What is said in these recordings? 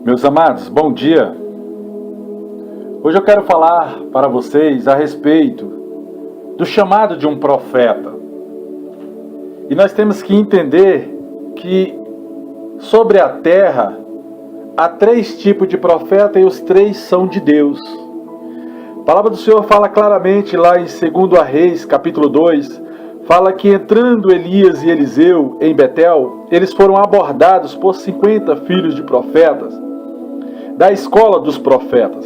Meus amados, bom dia. Hoje eu quero falar para vocês a respeito do chamado de um profeta. E nós temos que entender que sobre a terra há 3 tipos de profeta e os 3 são de Deus. A palavra do Senhor fala claramente lá em 2 Reis, capítulo 2, fala que entrando Elias e Eliseu em Betel, eles foram abordados por 50 filhos de profetas, da escola dos profetas.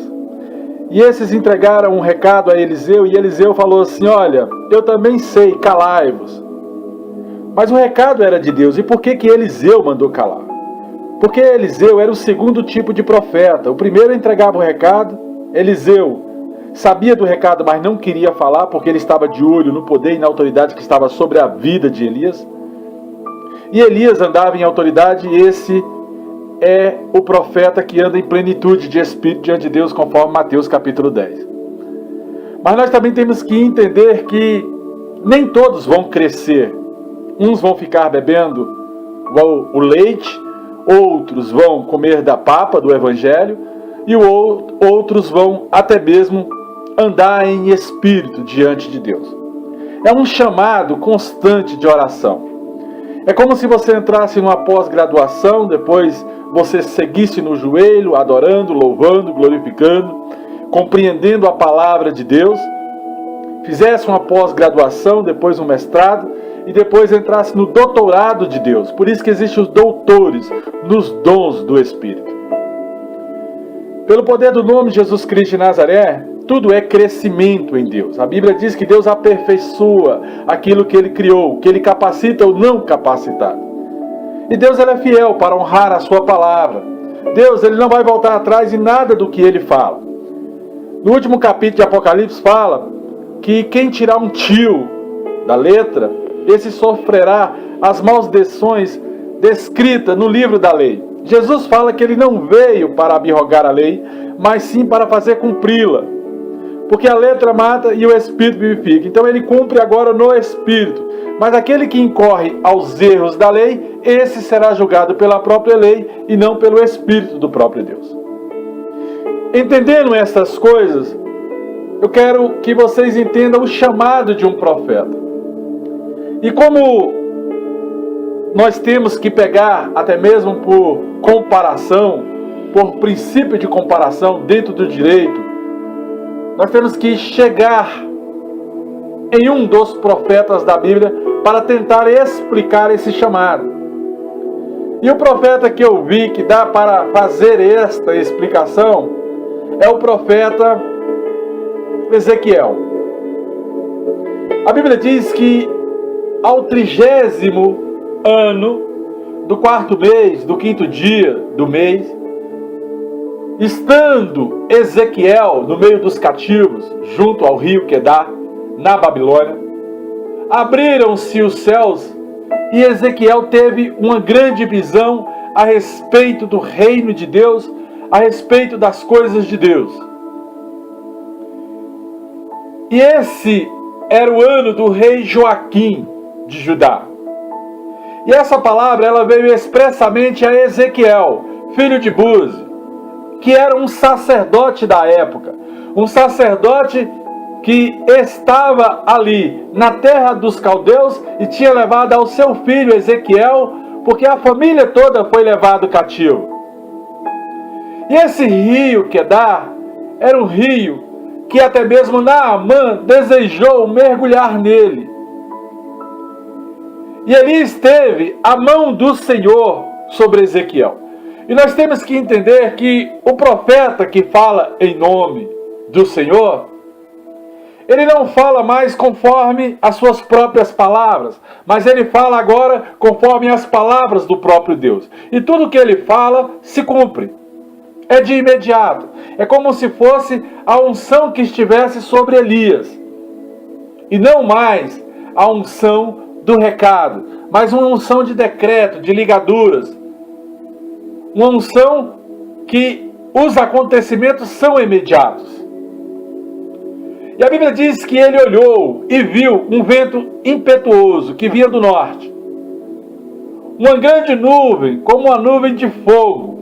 E esses entregaram um recado a Eliseu, e Eliseu falou assim: olha, eu também sei, calai-vos. Mas o recado era de Deus. E por que Eliseu mandou calar? Porque Eliseu era o segundo tipo de profeta. O primeiro entregava o recado. Eliseu sabia do recado, mas não queria falar, porque ele estava de olho no poder e na autoridade que estava sobre a vida de Elias. E Elias andava em autoridade, e esse é o profeta que anda em plenitude de espírito diante de Deus, conforme Mateus capítulo 10. Mas nós também temos que entender que nem todos vão crescer. Uns vão ficar bebendo o leite, outros vão comer da papa do evangelho, e outros vão até mesmo andar em espírito diante de Deus. É um chamado constante de oração. É como se você entrasse numa pós-graduação, depois você seguisse no joelho, adorando, louvando, glorificando, compreendendo a palavra de Deus, fizesse uma pós-graduação, depois um mestrado, e depois entrasse no doutorado de Deus. Por isso que existem os doutores nos dons do Espírito. Pelo poder do nome de Jesus Cristo de Nazaré, tudo é crescimento em Deus. A Bíblia diz que Deus aperfeiçoa aquilo que Ele criou, que Ele capacita ou não capacitado. E Deus ele é fiel para honrar a sua palavra. Deus ele não vai voltar atrás em nada do que Ele fala. No último capítulo de Apocalipse fala que quem tirar um tio da letra, esse sofrerá as maldições descritas no livro da lei. Jesus fala que Ele não veio para abrogar a lei, mas sim para fazer cumpri-la. Porque a letra mata e o Espírito vivifica. Então Ele cumpre agora no Espírito. Mas aquele que incorre aos erros da lei, esse será julgado pela própria lei e não pelo Espírito do próprio Deus. Entendendo essas coisas, eu quero que vocês entendam o chamado de um profeta. E como nós temos que pegar, até mesmo por comparação, por princípio de comparação dentro do direito, nós temos que chegar em um dos profetas da Bíblia para tentar explicar esse chamado. E o profeta que eu vi que dá para fazer esta explicação é o profeta Ezequiel. A Bíblia diz que ao 30º ano do 4º mês, do 5º dia do mês, estando Ezequiel no meio dos cativos, junto ao rio Quedar, na Babilônia, abriram-se os céus e Ezequiel teve uma grande visão a respeito do reino de Deus, a respeito das coisas de Deus. E esse era o ano do rei Joaquim de Judá. E essa palavra ela veio expressamente a Ezequiel, filho de Buzi, que era um sacerdote da época, um sacerdote que estava ali na terra dos caldeus e tinha levado ao seu filho Ezequiel, porque a família toda foi levada cativo. E esse rio Quedar era um rio que até mesmo Naamã desejou mergulhar nele. E ali esteve a mão do Senhor sobre Ezequiel. E nós temos que entender que o profeta que fala em nome do Senhor, ele não fala mais conforme as suas próprias palavras, mas ele fala agora conforme as palavras do próprio Deus. E tudo que ele fala se cumpre. É de imediato. É como se fosse a unção que estivesse sobre Elias. E não mais a unção do recado, mas uma unção de decreto, de ligaduras. Uma unção que os acontecimentos são imediatos. E a Bíblia diz que ele olhou e viu um vento impetuoso que vinha do norte. Uma grande nuvem, como uma nuvem de fogo.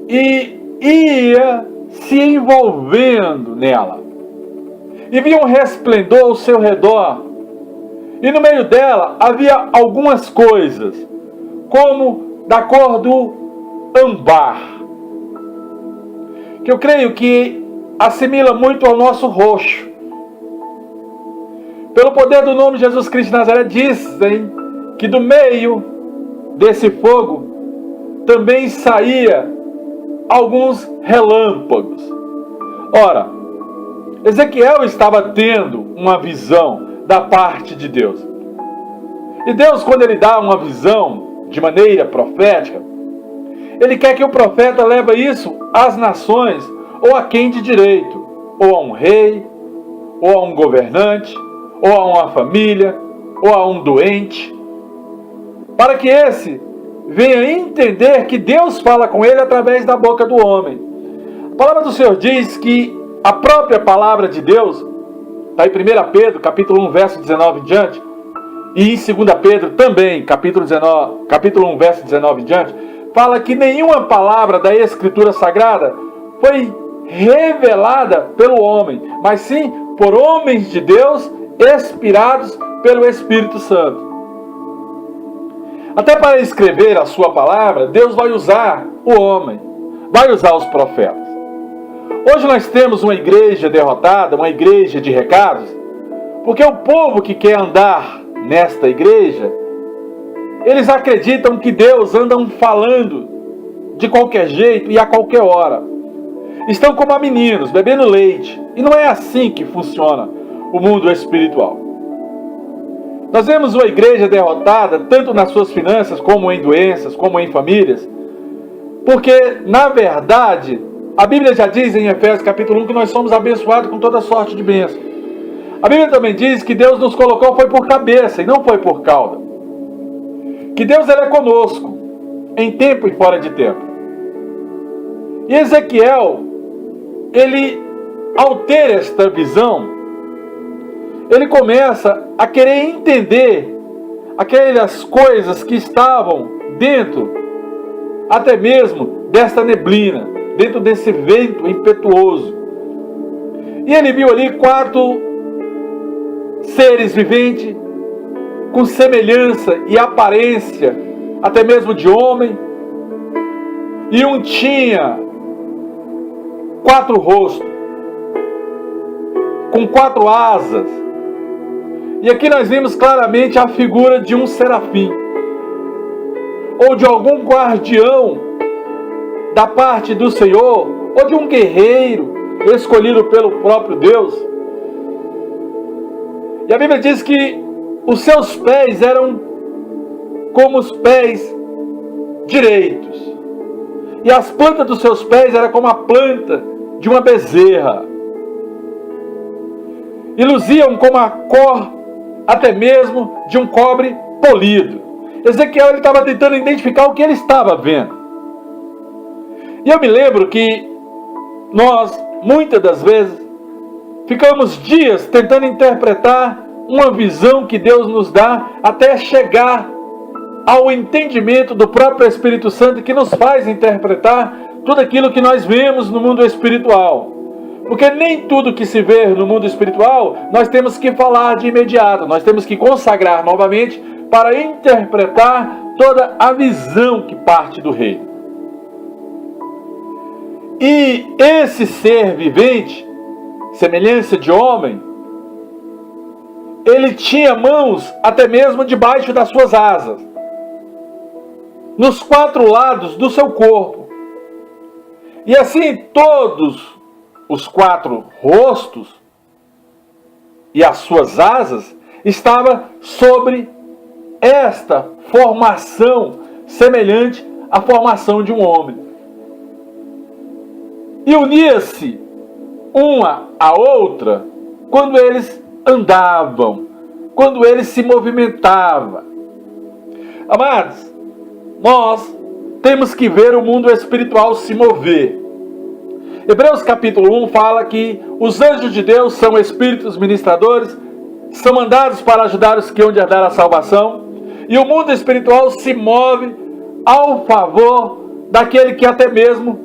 e ia se envolvendo nela. E via um resplendor ao seu redor. E no meio dela havia algumas coisas, como da cor do âmbar, que eu creio que assimila muito ao nosso roxo. Pelo poder do nome de Jesus Cristo de Nazaré, dizem que do meio desse fogo também saía alguns relâmpagos. Ora, Ezequiel estava tendo uma visão da parte de Deus. E Deus, quando Ele dá uma visão de maneira profética, Ele quer que o profeta leve isso às nações, ou a quem de direito, ou a um rei, ou a um governante, ou a uma família, ou a um doente, para que esse venha entender que Deus fala com ele através da boca do homem. A palavra do Senhor diz que a própria palavra de Deus, está em 1 Pedro, capítulo 1, verso 19 em diante, e em 2 Pedro também, capítulo 1, verso 19 em diante, fala que nenhuma palavra da Escritura Sagrada foi revelada pelo homem, mas sim por homens de Deus, inspirados pelo Espírito Santo. Até para escrever a sua palavra, Deus vai usar o homem, vai usar os profetas. Hoje nós temos uma igreja derrotada, uma igreja de recados, porque o povo que quer andar nesta igreja, eles acreditam que Deus anda falando de qualquer jeito e a qualquer hora. Estão como meninos, bebendo leite. E não é assim que funciona o mundo espiritual. Nós vemos uma igreja derrotada, tanto nas suas finanças, como em doenças, como em famílias, porque, na verdade, a Bíblia já diz em Efésios capítulo 1 que nós somos abençoados com toda sorte de bênção. A Bíblia também diz que Deus nos colocou foi por cabeça e não foi por cauda. Que Deus ele é conosco, em tempo e fora de tempo. E Ezequiel, ele, ao ter esta visão, ele começa a querer entender aquelas coisas que estavam dentro, até mesmo desta neblina, dentro desse vento impetuoso. E ele viu ali 4 seres viventes, com semelhança e aparência, até mesmo de homem, e um tinha 4 rostos, com 4 asas. E aqui nós vimos claramente a figura de um serafim, ou de algum guardião da parte do Senhor, ou de um guerreiro escolhido pelo próprio Deus. E a Bíblia diz que os seus pés eram como os pés direitos, e as plantas dos seus pés eram como a planta de uma bezerra, e luziam como a cor até mesmo de um cobre polido. Ezequiel estava tentando identificar o que ele estava vendo. E eu me lembro que nós, muitas das vezes, ficamos dias tentando interpretar uma visão que Deus nos dá, até chegar ao entendimento do próprio Espírito Santo, que nos faz interpretar tudo aquilo que nós vemos no mundo espiritual. Porque nem tudo que se vê no mundo espiritual, nós temos que falar de imediato. Nós temos que consagrar novamente para interpretar toda a visão que parte do reino. E esse ser vivente, semelhança de homem, ele tinha mãos até mesmo debaixo das suas asas, nos 4 lados do seu corpo. E assim todos os 4 rostos e as suas asas estavam sobre esta formação semelhante à formação de um homem. E unia-se uma à outra quando eles andavam, quando eles se movimentavam. Amados, nós temos que ver o mundo espiritual se mover. Hebreus capítulo 1 fala que os anjos de Deus são espíritos ministradores, são mandados para ajudar os que hão de herdar a salvação, e o mundo espiritual se move ao favor daquele que até mesmo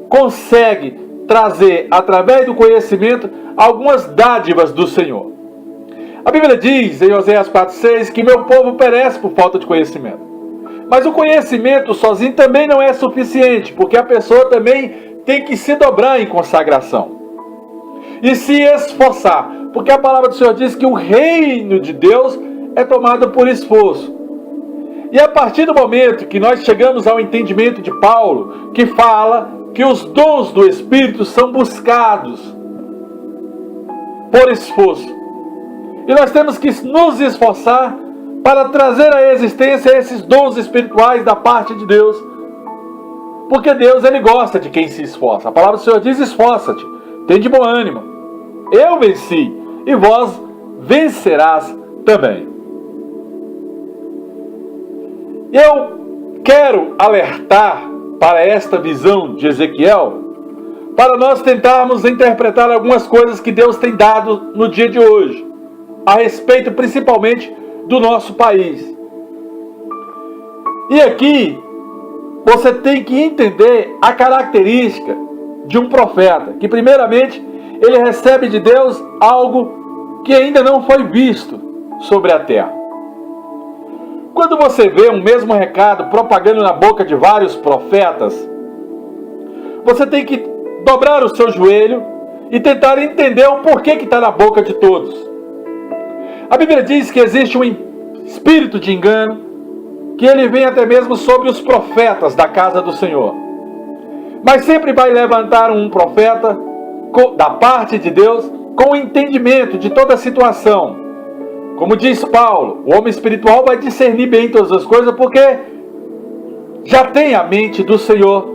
consegue trazer, através do conhecimento, algumas dádivas do Senhor. A Bíblia diz, em Oséias 4,6, que meu povo perece por falta de conhecimento. Mas o conhecimento sozinho também não é suficiente, porque a pessoa também tem que se dobrar em consagração e se esforçar, porque a palavra do Senhor diz que o reino de Deus é tomado por esforço. E a partir do momento que nós chegamos ao entendimento de Paulo, que fala que os dons do Espírito são buscados por esforço, e nós temos que nos esforçar para trazer à existência esses dons espirituais da parte de Deus, porque Deus, Ele gosta de quem se esforça. A palavra do Senhor diz: esforça-te, tem de bom ânimo, eu venci, e vós vencerás também. Eu quero alertar para esta visão de Ezequiel, para nós tentarmos interpretar algumas coisas que Deus tem dado no dia de hoje, a respeito principalmente do nosso país. E aqui você tem que entender a característica de um profeta, que primeiramente ele recebe de Deus algo que ainda não foi visto sobre a terra. Quando você vê um mesmo recado propagando na boca de vários profetas, você tem que dobrar o seu joelho e tentar entender o porquê que está na boca de todos. A Bíblia diz que existe um espírito de engano, que ele vem até mesmo sobre os profetas da casa do Senhor. Mas sempre vai levantar um profeta da parte de Deus com o entendimento de toda a situação. Como diz Paulo, o homem espiritual vai discernir bem todas as coisas, porque já tem a mente do Senhor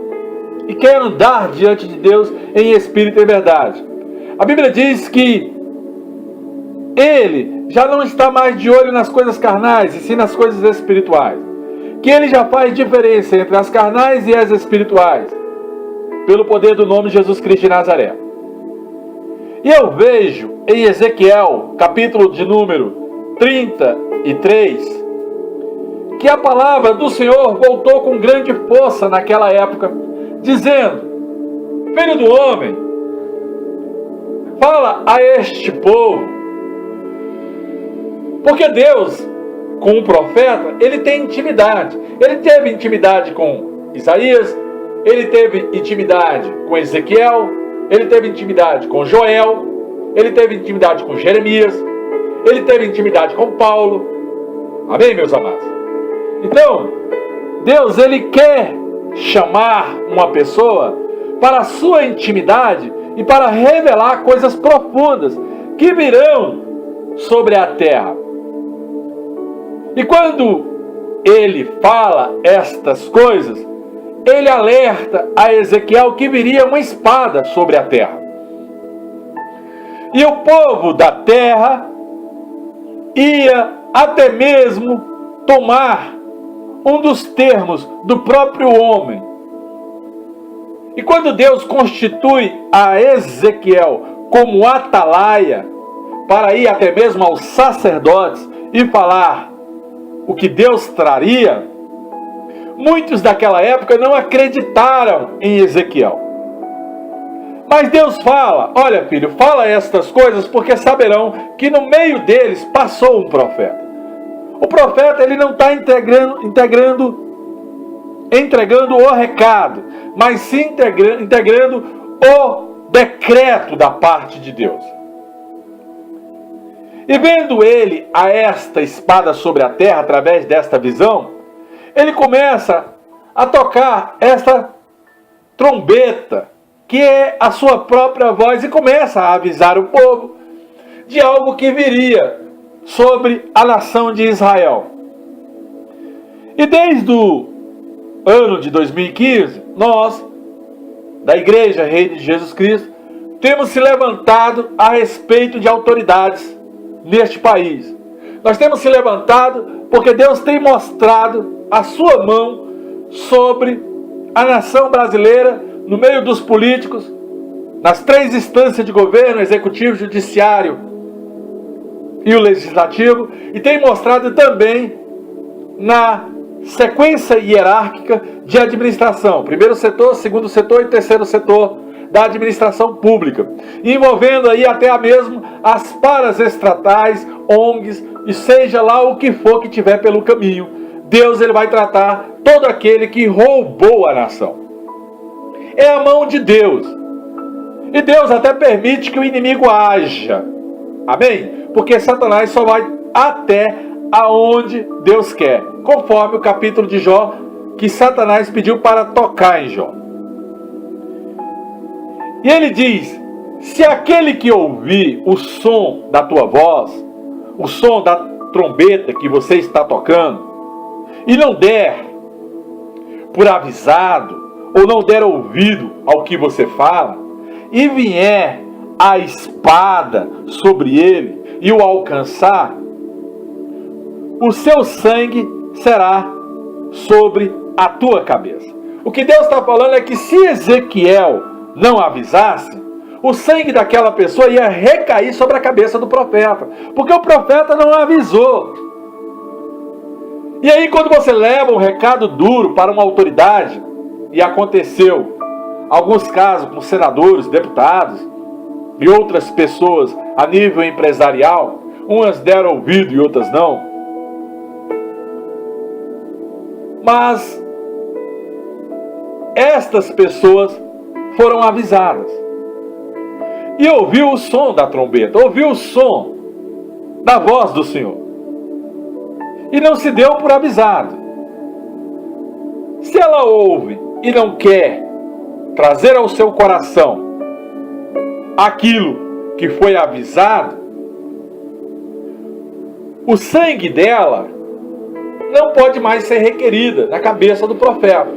e quer andar diante de Deus em espírito e verdade. A Bíblia diz que ele já não está mais de olho nas coisas carnais, e sim nas coisas espirituais. Que ele já faz diferença entre as carnais e as espirituais, pelo poder do nome de Jesus Cristo de Nazaré. E eu vejo em Ezequiel, capítulo de número 33, que a palavra do Senhor voltou com grande força naquela época, dizendo: filho do homem, fala a este povo, porque Deus, com o profeta, ele tem intimidade. Ele teve intimidade com Isaías, ele teve intimidade com Ezequiel, ele teve intimidade com Joel, ele teve intimidade com Jeremias, ele teve intimidade com Paulo. Amém, meus amados? Então, Deus, ele quer chamar uma pessoa para a sua intimidade e para revelar coisas profundas que virão sobre a terra. E quando ele fala estas coisas, ele alerta a Ezequiel que viria uma espada sobre a terra. E o povo da terra ia até mesmo tomar um dos termos do próprio homem. E quando Deus constitui a Ezequiel como atalaia, para ir até mesmo aos sacerdotes e falar o que Deus traria, muitos daquela época não acreditaram em Ezequiel. Mas Deus fala: olha, filho, fala estas coisas, porque saberão que no meio deles passou um profeta. O profeta, ele não está entregando o recado, mas sim integrando o decreto da parte de Deus. E vendo ele a esta espada sobre a terra, através desta visão, ele começa a tocar esta trombeta, que é a sua própria voz, e começa a avisar o povo de algo que viria sobre a nação de Israel. E desde o ano de 2015, nós, da Igreja Reino de Jesus Cristo, temos se levantado a respeito de autoridades neste país. Nós temos se levantado porque Deus tem mostrado a sua mão sobre a nação brasileira, no meio dos políticos, nas três instâncias de governo: executivo, judiciário e o legislativo, e tem mostrado também na sequência hierárquica de administração. Primeiro setor, segundo setor e terceiro setor da administração pública. Envolvendo aí até mesmo as paraestatais, ONGs, e seja lá o que for que tiver pelo caminho. Deus ele vai tratar todo aquele que roubou a nação. É a mão de Deus. E Deus até permite que o inimigo haja. Amém? Porque Satanás só vai até aonde Deus quer. Conforme o capítulo de Jó, que Satanás pediu para tocar em Jó. E ele diz: se aquele que ouvir o som da tua voz, o som da trombeta que você está tocando, e não der por avisado, ou não der ouvido ao que você fala, e vier a espada sobre ele e o alcançar, o seu sangue será sobre a tua cabeça. O que Deus está falando é que se Ezequiel não avisasse, o sangue daquela pessoa ia recair sobre a cabeça do profeta, porque o profeta não avisou. E aí quando você leva um recado duro para uma autoridade, e aconteceu alguns casos com senadores, deputados e outras pessoas a nível empresarial, umas deram ouvido e outras não, mas estas pessoas foram avisadas e ouviu o som da trombeta, ouviu o som da voz do Senhor e não se deu por avisado. Se ela ouve e não quer trazer ao seu coração aquilo que foi avisado, o sangue dela não pode mais ser requerida na cabeça do profeta.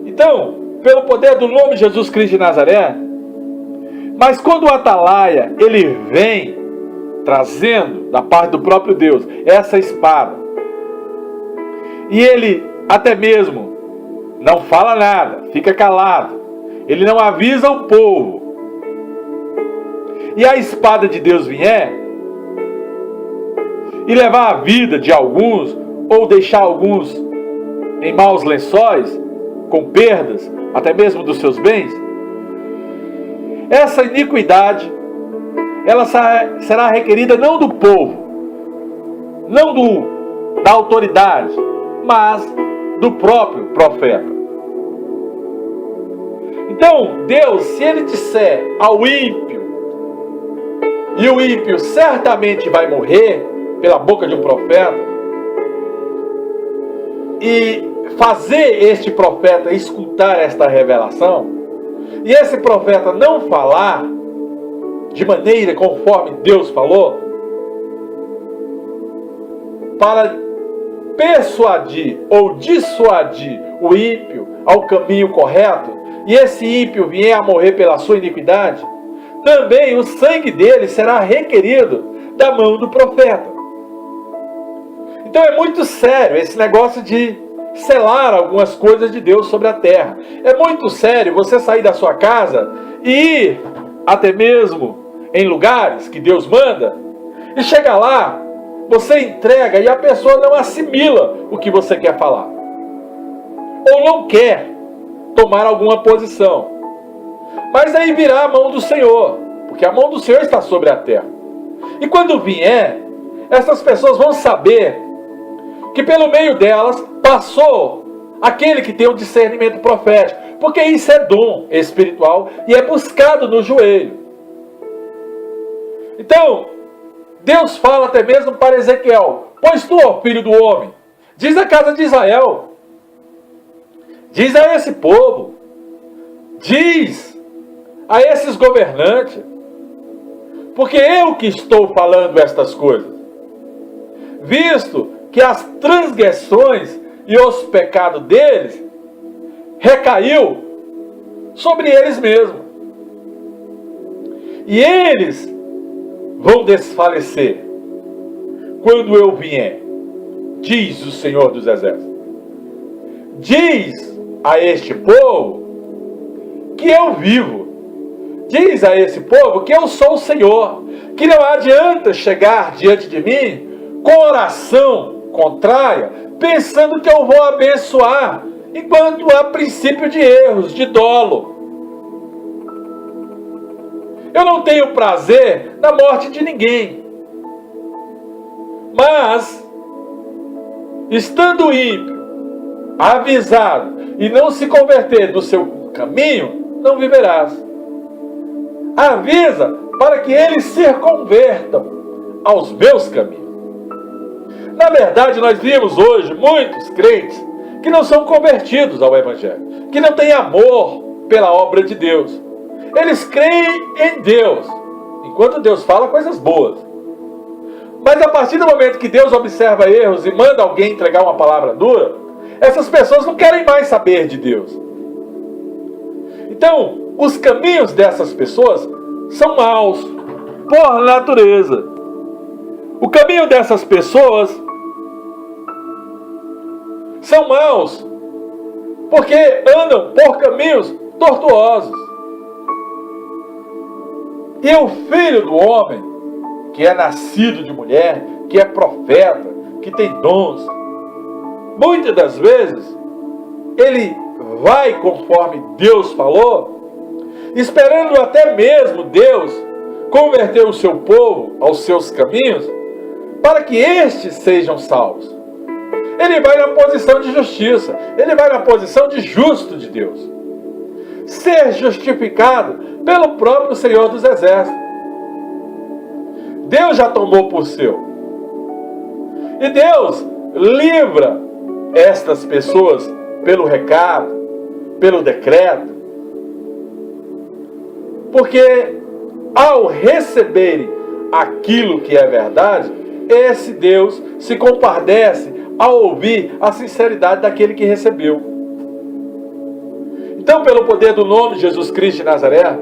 Então, pelo poder do nome de Jesus Cristo de Nazaré, mas quando o atalaia, ele vem trazendo da parte do próprio Deus essa espada, e ele até mesmo não fala nada, fica calado, ele não avisa o povo, e a espada de Deus vier e levar a vida de alguns, ou deixar alguns em maus lençóis, com perdas, até mesmo dos seus bens, essa iniquidade, ela será requerida não do povo, não da autoridade, mas do próprio profeta. Então, Deus, se ele disser ao ímpio, e o ímpio certamente vai morrer pela boca de um profeta, e fazer este profeta escutar esta revelação, e esse profeta não falar de maneira conforme Deus falou, para persuadir ou dissuadir o ímpio ao caminho correto, e esse ímpio vier a morrer pela sua iniquidade, também o sangue dele será requerido da mão do profeta. Então é muito sério esse negócio de selar algumas coisas de Deus sobre a terra. É muito sério você sair da sua casa e ir até mesmo em lugares que Deus manda, e chegar lá, você entrega e a pessoa não assimila o que você quer falar, ou não quer tomar alguma posição, mas aí virá a mão do Senhor, porque a mão do Senhor está sobre a terra. E quando vier, essas pessoas vão saber que pelo meio delas passou aquele que tem o discernimento profético, porque isso é dom espiritual e é buscado no joelho. Então, Deus fala até mesmo para Ezequiel: pois tu, ó filho do homem, diz à casa de Israel, diz a esse povo, diz a esses governantes, porque eu que estou falando estas coisas, visto que as transgressões e os pecados deles recaiu sobre eles mesmos, e eles vão desfalecer quando eu vier, diz o Senhor dos Exércitos. Diz a este povo que eu vivo, diz a esse povo que eu sou o Senhor, que não adianta chegar diante de mim com oração, contrária, pensando que eu vou abençoar, enquanto há princípio de erros, de dolo. Eu não tenho prazer na morte de ninguém. Mas, estando ímpio, avisado, e não se converter do seu caminho, não viverás. Avisa para que eles se convertam aos meus caminhos. Na verdade, nós vimos hoje muitos crentes que não são convertidos ao Evangelho, que não têm amor pela obra de Deus. Eles creem em Deus, enquanto Deus fala coisas boas. Mas a partir do momento que Deus observa erros e manda alguém entregar uma palavra dura, essas pessoas não querem mais saber de Deus. Então, os caminhos dessas pessoas são maus, por natureza. O caminho dessas pessoas são maus, porque andam por caminhos tortuosos. E o Filho do Homem, que é nascido de mulher, que é profeta, que tem dons, muitas das vezes, ele vai conforme Deus falou, esperando até mesmo Deus converter o seu povo aos seus caminhos, para que estes sejam salvos. Ele vai na posição de justiça, ele vai na posição de justo de Deus. Ser justificado pelo próprio Senhor dos Exércitos. Deus já tomou por seu. E Deus livra estas pessoas pelo recado, pelo decreto. Porque ao receberem aquilo que é verdade, esse Deus se compadece ao ouvir a sinceridade daquele que recebeu. Então, pelo poder do nome de Jesus Cristo de Nazaré,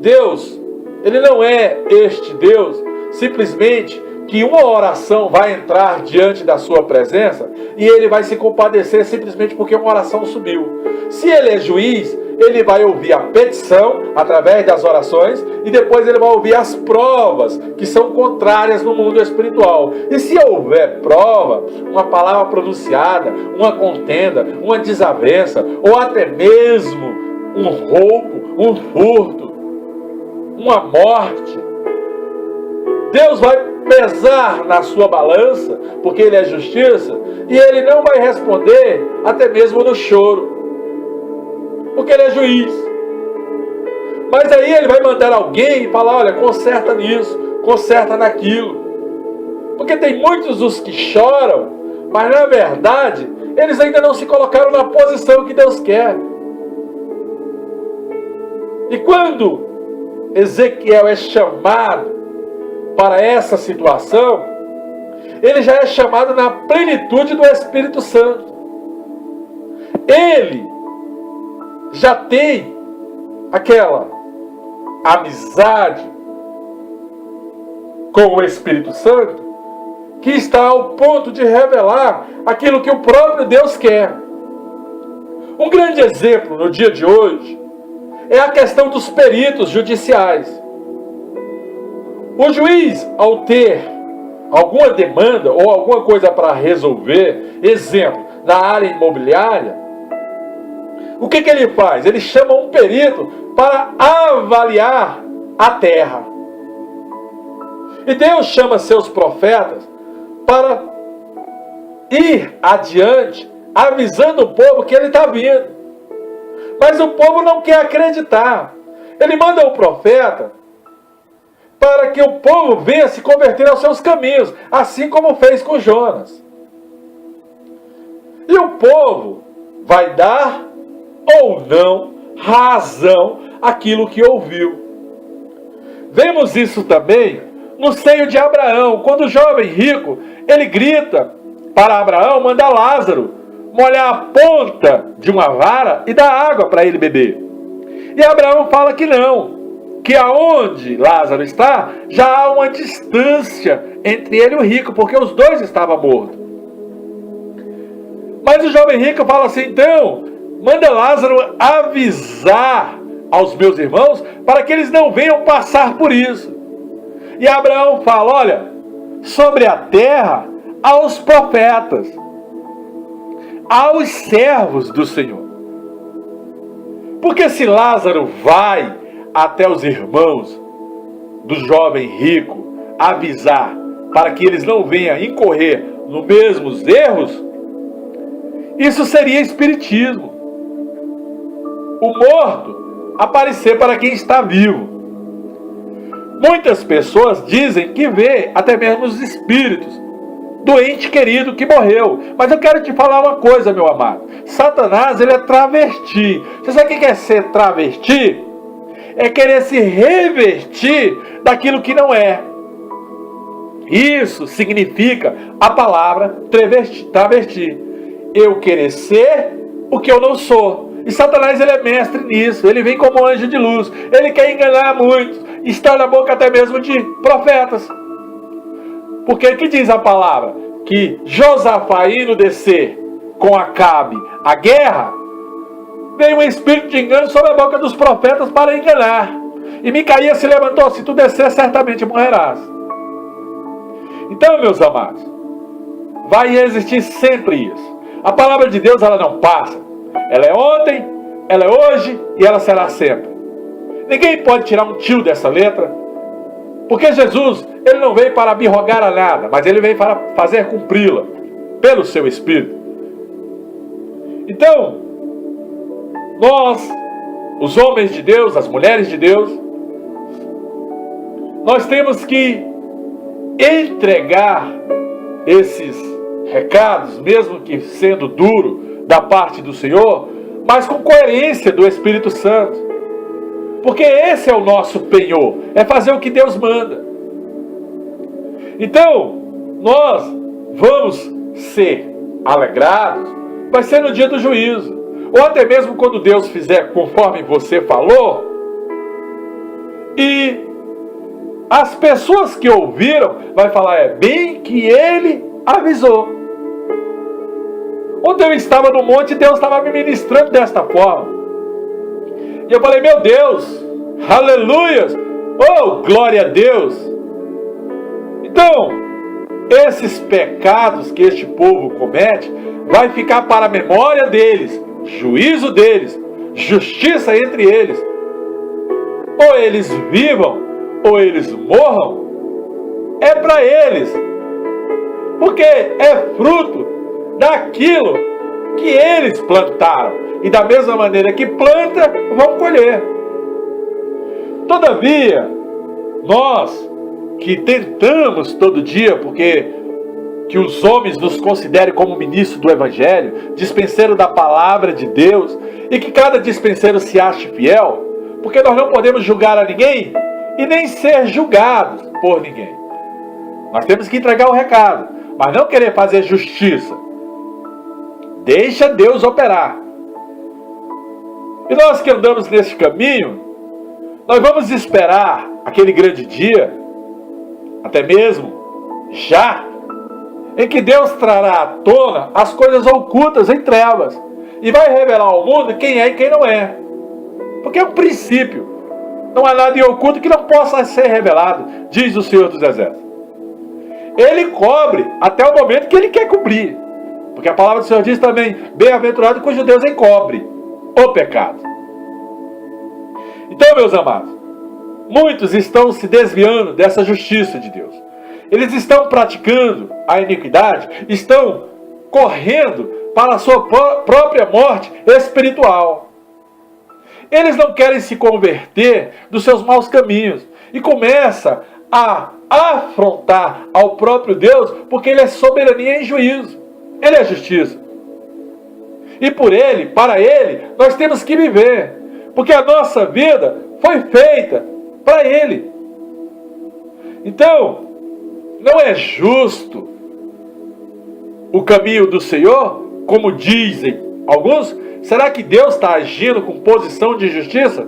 Deus, Ele não é este Deus simplesmente que uma oração vai entrar diante da sua presença e Ele vai se compadecer simplesmente porque uma oração subiu. Se Ele é juiz, Ele vai ouvir a petição através das orações e depois Ele vai ouvir as provas que são contrárias no mundo espiritual. E se houver prova, uma palavra pronunciada, uma contenda, uma desavença ou até mesmo um roubo, um furto, uma morte, Deus vai pesar na sua balança, porque Ele é justiça, e Ele não vai responder até mesmo no choro, porque Ele é juiz. Mas aí Ele vai mandar alguém e falar, olha, conserta nisso, conserta naquilo. Porque tem muitos os que choram, mas na verdade, eles ainda não se colocaram na posição que Deus quer. E quando Ezequiel é chamado para essa situação, ele já é chamado na plenitude do Espírito Santo. Ele já tem aquela amizade com o Espírito Santo que está ao ponto de revelar aquilo que o próprio Deus quer. Um grande exemplo no dia de hoje é a questão dos peritos judiciais. O juiz, ao ter alguma demanda ou alguma coisa para resolver, exemplo, na área imobiliária, o que ele faz? Ele chama um perito para avaliar a terra. E Deus chama seus profetas para ir adiante, avisando o povo que ele está vindo. Mas o povo não quer acreditar. Ele manda o profeta para que o povo venha se converter aos seus caminhos, assim como fez com Jonas. E o povo vai dar ou não razão àquilo que ouviu. Vemos isso também no seio de Abraão, quando o jovem rico, ele grita para Abraão mandar Lázaro molhar a ponta de uma vara e dar água para ele beber. E Abraão fala que não, que aonde Lázaro está, já há uma distância entre ele e o rico, porque os dois estavam mortos. Mas o jovem rico fala assim, então, manda Lázaro avisar aos meus irmãos, para que eles não venham passar por isso. E Abraão fala, olha, sobre a terra aos profetas, aos servos do Senhor. Porque se Lázaro vai até os irmãos do jovem rico avisar para que eles não venham incorrer nos mesmos erros, isso seria espiritismo. O morto aparecer para quem está vivo. Muitas pessoas dizem que vê até mesmo os espíritos do ente querido que morreu. Mas eu quero te falar uma coisa, meu amado. Satanás, ele é travesti. Você sabe o que é ser travesti? É querer se revestir daquilo que não é. Isso significa a palavra travesti. Eu querer ser o que eu não sou. E Satanás, ele é mestre nisso. Ele vem como anjo de luz. Ele quer enganar muitos. Está na boca até mesmo de profetas. Porque o que diz a palavra? Que Josafá indo descer com Acabe a guerra, veio um espírito de engano sobre a boca dos profetas para enganar. E Micaías se levantou: se tu descer, certamente morrerás. Então, meus amados, vai existir sempre isso. A palavra de Deus, ela não passa. Ela é ontem, ela é hoje e ela será sempre. Ninguém pode tirar um tio dessa letra, porque Jesus, ele não veio para abrogar a nada, mas ele veio para fazer cumpri-la pelo seu Espírito. Então, nós, os homens de Deus, as mulheres de Deus, nós temos que entregar esses recados, mesmo que sendo duro da parte do Senhor, mas com coerência do Espírito Santo. Porque esse é o nosso penhor, é fazer o que Deus manda. Então, nós vamos ser alegrados, vai ser no dia do juízo, ou até mesmo quando Deus fizer conforme você falou, e as pessoas que ouviram vai falar: é bem que ele avisou. Ontem eu estava no monte e Deus estava me ministrando desta forma. E eu falei: meu Deus, aleluias, oh, glória a Deus. Então, esses pecados que este povo comete, vai ficar para a memória deles, juízo deles, justiça entre eles. Ou eles vivam, ou eles morram, é para eles. Porque é fruto daquilo que eles plantaram. E da mesma maneira que planta, vão colher. Todavia, nós que tentamos todo dia, porque que os homens nos considerem como ministro do Evangelho, dispenseiro da palavra de Deus, e que cada dispenseiro se ache fiel, porque nós não podemos julgar a ninguém e nem ser julgados por ninguém. Nós temos que entregar o recado, mas não querer fazer justiça. Deixa Deus operar. E nós que andamos nesse caminho, nós vamos esperar aquele grande dia, até mesmo já, em que Deus trará à tona as coisas ocultas em trevas e vai revelar ao mundo quem é e quem não é. Porque é um princípio. Não há nada em oculto que não possa ser revelado, diz o Senhor dos Exércitos. Ele cobre até o momento que ele quer cobrir. Porque a palavra do Senhor diz também: bem-aventurado cujo Deus encobre o pecado. Então, meus amados, muitos estão se desviando dessa justiça de Deus. Eles estão praticando a iniquidade, estão correndo para a sua própria morte espiritual. Eles não querem se converter dos seus maus caminhos e começa a afrontar ao próprio Deus, porque Ele é soberania e juízo. Ele é justiça. E por Ele, para Ele, nós temos que viver. Porque a nossa vida foi feita para Ele. Então, não é justo o caminho do Senhor, como dizem alguns. Será que Deus está agindo com posição de justiça?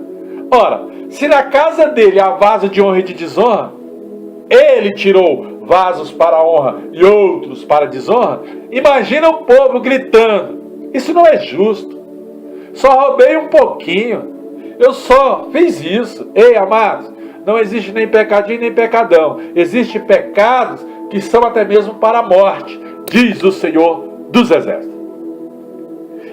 Ora, se na casa dele há vaso de honra e de desonra, Ele tirou vasos para a honra e outros para a desonra, imagina o povo gritando: isso não é justo, só roubei um pouquinho, eu só fiz isso. Ei, amados, não existe nem pecadinho nem pecadão, existem pecados que são até mesmo para a morte, diz o Senhor dos Exércitos.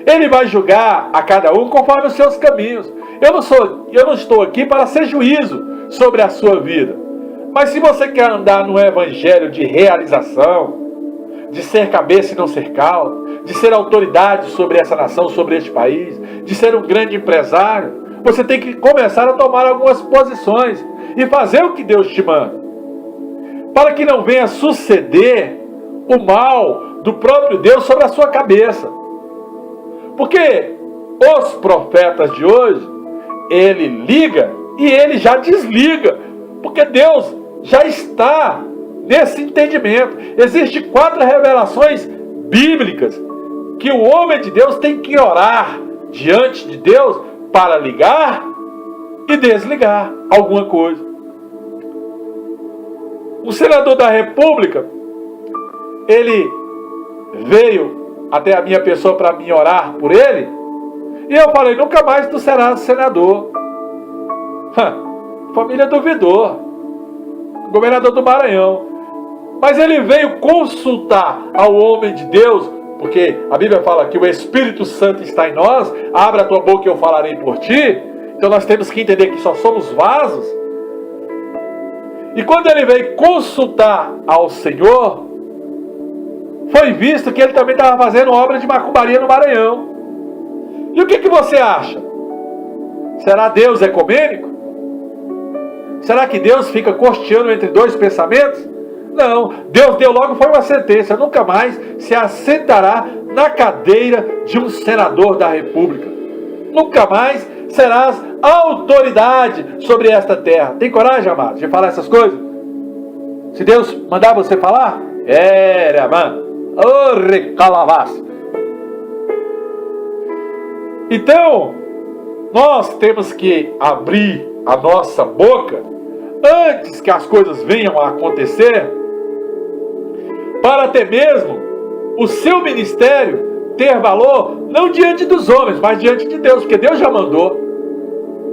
Ele vai julgar a cada um conforme os seus caminhos. Eu não estou aqui para ser juízo sobre a sua vida. Mas se você quer andar no evangelho de realização, de ser cabeça e não ser cauda, de ser autoridade sobre essa nação, sobre este país, de ser um grande empresário, você tem que começar a tomar algumas posições e fazer o que Deus te manda, para que não venha suceder o mal do próprio Deus sobre a sua cabeça. Porque os profetas de hoje, ele liga e ele já desliga, porque Deus já está nesse entendimento. Existem 4 revelações bíblicas que o homem de Deus tem que orar diante de Deus para ligar e desligar alguma coisa. O senador da República, ele veio até a minha pessoa para mim orar por ele, e eu falei: nunca mais tu serás senador. Família duvidou. Governador do Maranhão. Mas ele veio consultar ao homem de Deus, porque a Bíblia fala que o Espírito Santo está em nós. Abra a tua boca e eu falarei por ti. Então nós temos que entender que só somos vasos. E quando ele veio consultar ao Senhor, foi visto que ele também estava fazendo obra de macumbaria no Maranhão. E o que você acha? Será Deus ecumênico? Será que Deus fica costeando entre 2 pensamentos? Não, Deus deu logo, foi uma sentença: nunca mais se assentará na cadeira de um senador da República. Nunca mais serás autoridade sobre esta terra. Tem coragem, amado, de falar essas coisas? Se Deus mandar você falar, era, mano. Ô, recalavaço. Então, nós temos que abrir a nossa boca antes que as coisas venham a acontecer, para até mesmo o seu ministério ter valor, não diante dos homens, mas diante de Deus, porque Deus já mandou.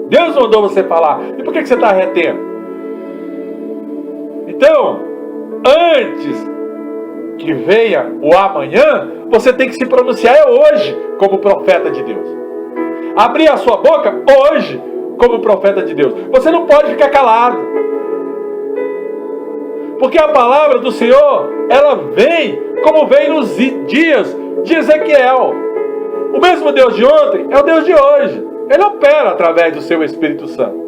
Deus mandou você falar. E por que você está retendo? Então, antes que venha o amanhã, você tem que se pronunciar hoje como profeta de Deus. Abrir a sua boca hoje como profeta de Deus. Você não pode ficar calado. Porque a palavra do Senhor, ela vem como vem nos dias de Ezequiel. O mesmo Deus de ontem é o Deus de hoje. Ele opera através do seu Espírito Santo.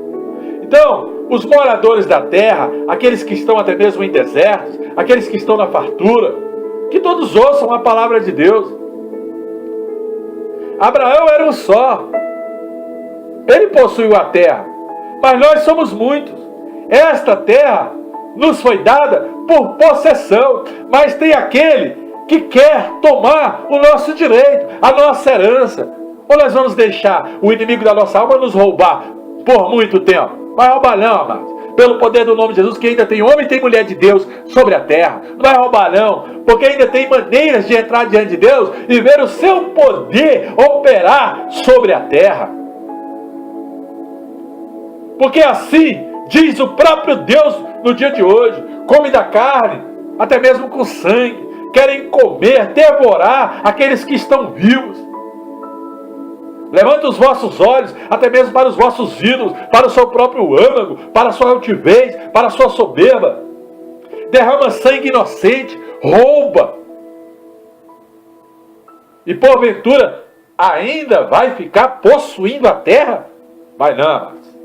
Então, os moradores da terra, aqueles que estão até mesmo em desertos, aqueles que estão na fartura, que todos ouçam a palavra de Deus. Abraão era um só. Ele possuiu a terra, mas nós somos muitos. Esta terra nos foi dada por possessão, mas tem aquele que quer tomar o nosso direito, a nossa herança. Ou nós vamos deixar o inimigo da nossa alma nos roubar por muito tempo? Vai roubar não, amados. Pelo poder do nome de Jesus, que ainda tem homem e tem mulher de Deus sobre a terra. Não vai roubar não, porque ainda tem maneiras de entrar diante de Deus e ver o seu poder operar sobre a terra. Porque assim diz o próprio Deus no dia de hoje: come da carne, até mesmo com sangue, querem comer, devorar aqueles que estão vivos. Levanta os vossos olhos, até mesmo para os vossos ídolos, para o seu próprio âmago, para a sua altivez, para a sua soberba. Derrama sangue inocente, rouba. E porventura ainda vai ficar possuindo a terra? Vai não, amados.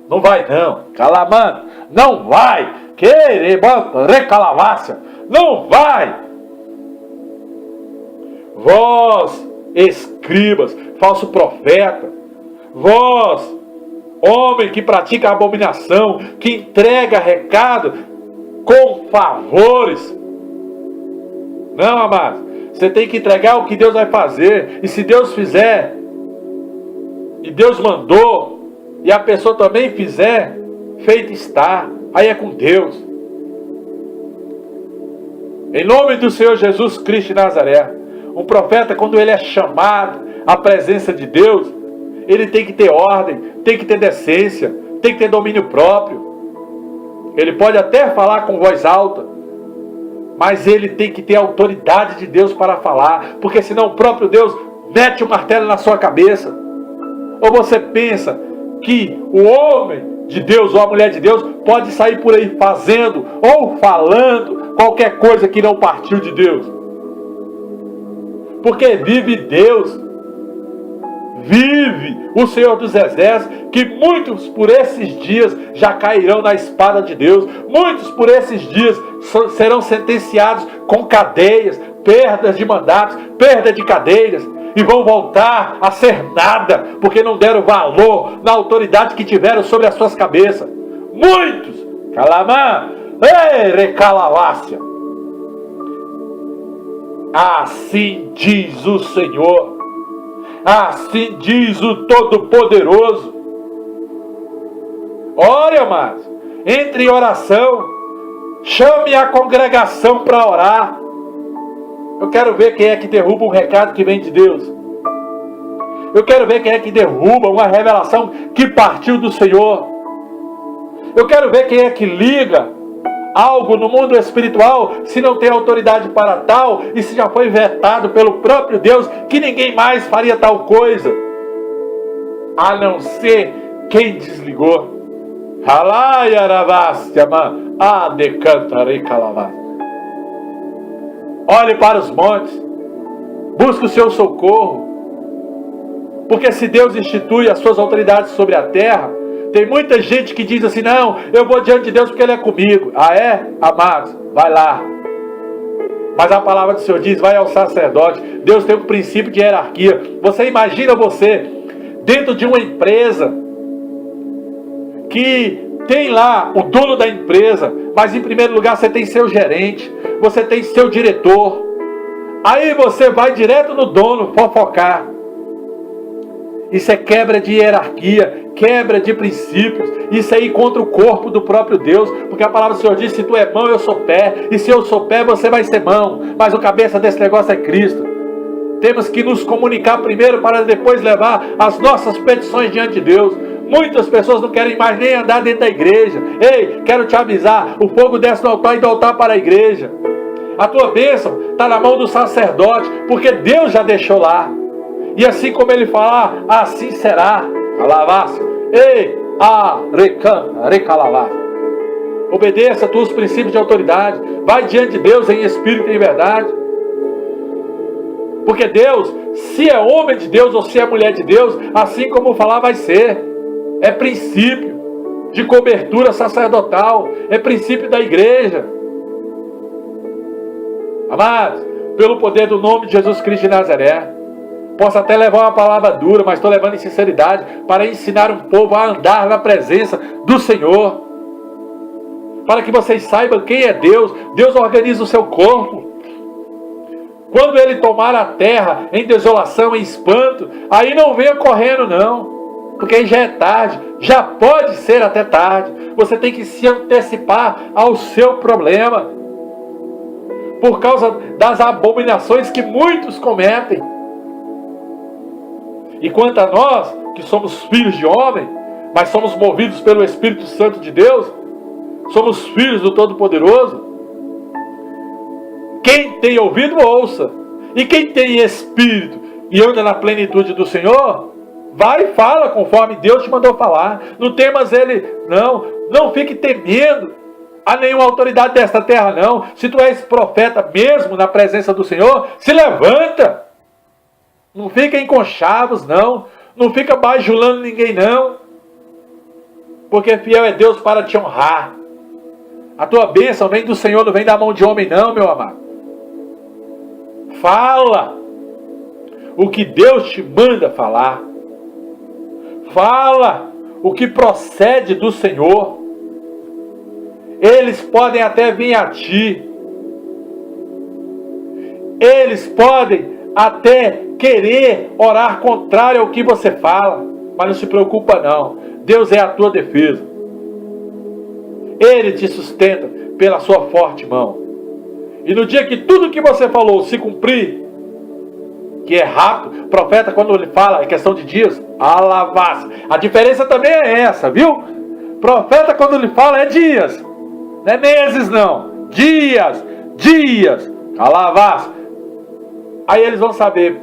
Não vai não. Calamando. Não vai. Querer recalavaça. Não vai. Vós, escribas, falso profeta, vós, homem que pratica abominação, que entrega recado com favores. Não, amados, você tem que entregar o que Deus vai fazer. E se Deus fizer, e Deus mandou, e a pessoa também fizer, feito está. Aí é com Deus. Em nome do Senhor Jesus Cristo de Nazaré. Um profeta, quando ele é chamado à presença de Deus, ele tem que ter ordem, tem que ter decência, tem que ter domínio próprio. Ele pode até falar com voz alta, mas ele tem que ter a autoridade de Deus para falar, porque senão o próprio Deus mete o martelo na sua cabeça. Ou você pensa que o homem de Deus ou a mulher de Deus pode sair por aí fazendo ou falando qualquer coisa que não partiu de Deus? Porque vive Deus, vive o Senhor dos Exércitos, que muitos por esses dias já cairão na espada de Deus, muitos por esses dias serão sentenciados com cadeias, perdas de mandatos, perda de cadeiras, e vão voltar a ser nada, porque não deram valor na autoridade que tiveram sobre as suas cabeças. Muitos, calamã, recalavácia. Assim diz o Senhor, assim diz o Todo-Poderoso. Ore, amados, entre em oração, chame a congregação para orar. Eu quero ver quem é que derruba um recado que vem de Deus. Eu quero ver quem é que derruba uma revelação que partiu do Senhor. Eu quero ver quem é que liga algo no mundo espiritual, se não tem autoridade para tal, e se já foi vetado pelo próprio Deus, que ninguém mais faria tal coisa, a não ser quem desligou. Olhe para os montes, busque o seu socorro, porque se Deus institui as suas autoridades sobre a terra, tem muita gente que diz assim: não, eu vou diante de Deus porque Ele é comigo. Ah é? Amados, vai lá. Mas a palavra do Senhor diz: vai ao sacerdote. Deus tem um princípio de hierarquia. Você imagina você dentro de uma empresa que tem lá o dono da empresa, mas em primeiro lugar você tem seu gerente, você tem seu diretor. Aí você vai direto no dono fofocar. Isso é quebra de hierarquia, quebra de princípios. Isso é ir contra o corpo do próprio Deus, porque a palavra do Senhor diz: se tu é mão, eu sou pé, e se eu sou pé, você vai ser mão, mas o cabeça desse negócio é Cristo. Temos que nos comunicar primeiro para depois levar as nossas petições diante de Deus. Muitas pessoas não querem mais nem andar dentro da igreja. Ei, quero te avisar, o fogo desce do altar e do altar para a igreja. A tua bênção está na mão do sacerdote, porque Deus já deixou lá. E assim como Ele falar, assim será. Alavácio. Ei, recalavácio. Obedeça a teus princípios de autoridade. Vai diante de Deus em espírito e em verdade. Porque Deus, se é homem de Deus ou se é mulher de Deus, assim como falar vai ser. É princípio de cobertura sacerdotal. É princípio da igreja. Amados, pelo poder do nome de Jesus Cristo de Nazaré, posso até levar uma palavra dura, mas estou levando em sinceridade para ensinar um povo a andar na presença do Senhor. Para que vocês saibam quem é Deus. Deus organiza o seu corpo. Quando Ele tomar a terra em desolação, em espanto, aí não venha correndo não. Porque aí já é tarde, já pode ser até tarde. Você tem que se antecipar ao seu problema. Por causa das abominações que muitos cometem. E quanto a nós, que somos filhos de homem, mas somos movidos pelo Espírito Santo de Deus, somos filhos do Todo-Poderoso, quem tem ouvido, ouça. E quem tem espírito e anda na plenitude do Senhor, vai e fala conforme Deus te mandou falar. Não temas Ele, não fique temendo a nenhuma autoridade desta terra, não. Se tu és profeta mesmo na presença do Senhor, se levanta. Não fica em conchavos, não. Não fica bajulando ninguém, não. Porque fiel é Deus para te honrar. A tua bênção vem do Senhor, não vem da mão de homem, não, meu amado. Fala o que Deus te manda falar. Fala o que procede do Senhor. Eles podem até vir a ti. Eles podem até querer orar contrário ao que você fala, mas não se preocupa não. Deus é a tua defesa. Ele te sustenta pela sua forte mão. E no dia que tudo que você falou se cumprir, que é rápido, profeta quando ele fala é questão de dias, alavás. A diferença também é essa, viu? Profeta quando ele fala é dias, não é meses não, dias. dias, calavas. Aí eles vão saber,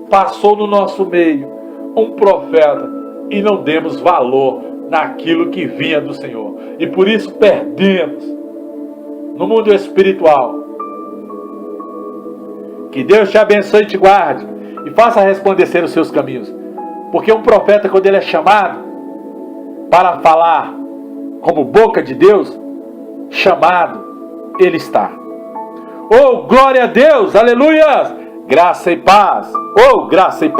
passou no nosso meio um profeta e não demos valor naquilo que vinha do Senhor. E por isso perdemos no mundo espiritual. Que Deus te abençoe e te guarde e faça resplandecer os seus caminhos. Porque um profeta, quando ele é chamado para falar como boca de Deus, chamado, ele está. Oh, glória a Deus, aleluia! Graça e paz. Oh, graça e paz.